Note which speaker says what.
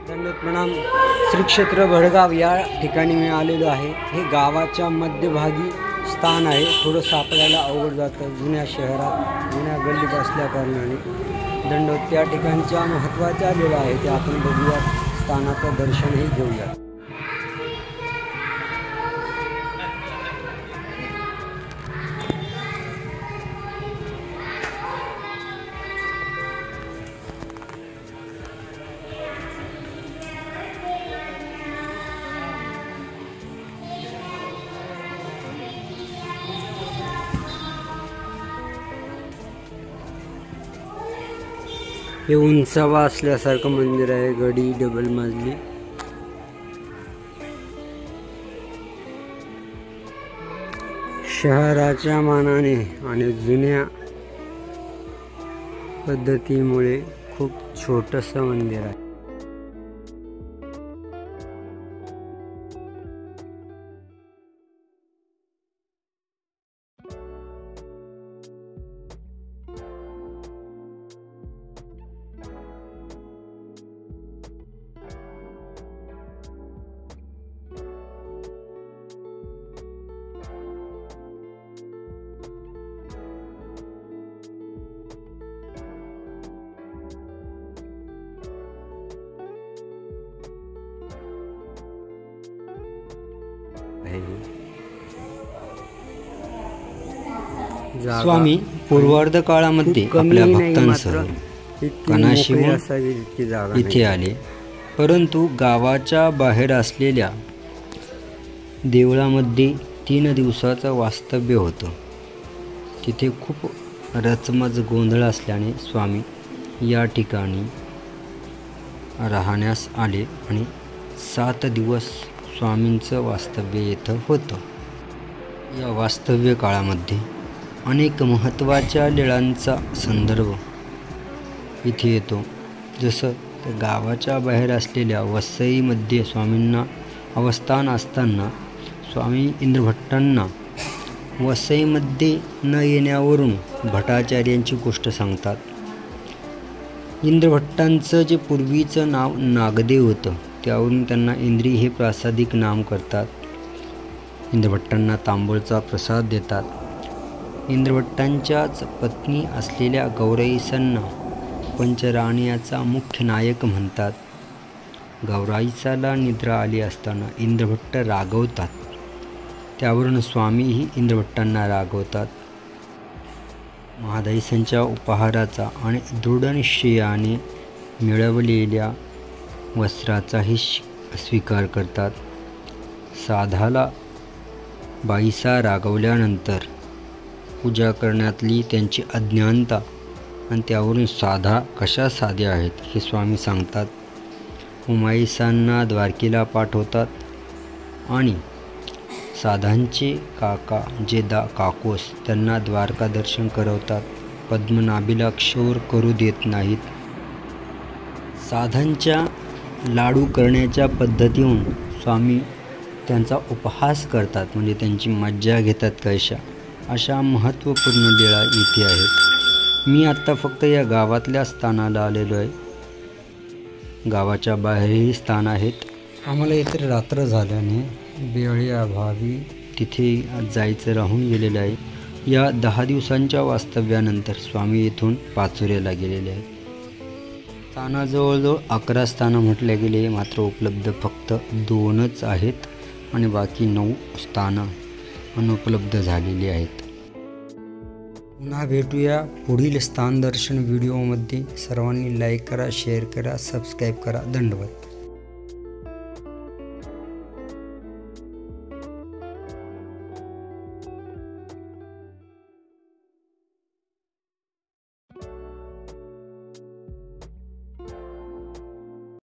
Speaker 1: दंडवत प्रणाम। श्री क्षेत्र भडगाव या ठिकाणी मी आलेलो आहे। हे गावाच्या मध्यभागी स्थान आहे। थोडं सापडायला अवघड जातं जुन्या शहरात, जुन्या गल्लीत असल्या कारणाने दंडवत त्या ठिकाणच्या महत्त्वाच्या आलेलं आहे ते आपण बघूया, स्थानाचं दर्शनही घेऊया। हे उंचावा असल्यासारखं मंदिर आहे, गडी डबल मजली। शहराच्या मानाने आणि जुन्या पद्धतीमुळे खूप छोटंसं मंदिर आहे। स्वामी पूर्वार्ध काळामध्ये आपल्या भक्तांसह कनाशिवून इथे आले, परंतु गावाच्या बाहेर असलेल्या देवळामध्ये 3 दिवसाचं वास्तव्य होतं। तिथे खूप रचमच गोंधळ असल्याने स्वामी या ठिकाणी राहण्यास आले आणि 7 दिवस स्वामींचं वास्तव्य येतं होतं। या वास्तव्य काळामध्ये अनेक महत्त्वाच्या लीळांचा संदर्भ इथे येतो। जसं त्या गावाच्या बाहेर असलेल्या वसईमध्ये स्वामींना अवस्थान असताना स्वामी इंद्रभट्टांना वसईमध्ये न येण्यावरून भटाचार्यांची गोष्ट सांगतात। इंद्रभट्टांचं जे पूर्वीचं नाव नागदेव होतं त्यावरून त्यांना इंद्री हे प्रासादिक नाम करतात। इंद्रभट्टांना तांबूळचा प्रसाद देतात। इंद्रभट्टांच्याच पत्नी असलेल्या गौराईसांना पंचराण्याचा मुख्य नायक म्हणतात। गौराईसाला निद्रा आली असताना इंद्रभट्ट रागवतात, त्यावरून स्वामीही इंद्रभट्टांना रागवतात। महादाईसांच्या उपहाराचा आणि दृढनिश्चयाने मिळवलेल्या वस्त्राचाही स्वीकार करतात। साधाला बाईसा रागवल्यानंतर पूजा करण्यातली त्यांची अज्ञानता आणि त्यावरून साधा कशा साध्या आहेत हे स्वामी सांगतात। उमाईसांना द्वारकेला पाठवतात आणि साधांचे काका जेदा काकोस त्यांना द्वारका दर्शन करवतात। पद्मनाभीला क्षौर करू देत नाहीत। साधांच्या लाडू करण्याच्या पद्धतीहून स्वामी त्यांचा उपहास करतात, म्हणजे त्यांची मज्जा घेतात कशा, अशा महत्त्वपूर्ण लीळा इथे आहेत। मी आत्ता फक्त या गावातल्या स्थानाला आलेलो आहे। गावाच्या बाहेरही स्थान आहेत। आम्हाला इथे रात्र झाल्याने वेळेअभावी तिथे जायचं राहून गेलेलं आहे। या 10 दिवसांच्या वास्तव्यानंतर स्वामी इथून पाचोऱ्याला गेलेले आहेत। स्थानाजवळजवळ 11 स्थानं म्हटले गेले, मात्र उपलब्ध फक्त 2च आहेत आणि बाकी 9 स्थानं अनुपलब्ध झालेली आहेत। पुन्हा भेटूया पुढील स्थान दर्शन व्हिडिओमध्ये। सर्वांनी लाईक करा, शेअर करा, सबस्क्राईब करा। धन्यवाद।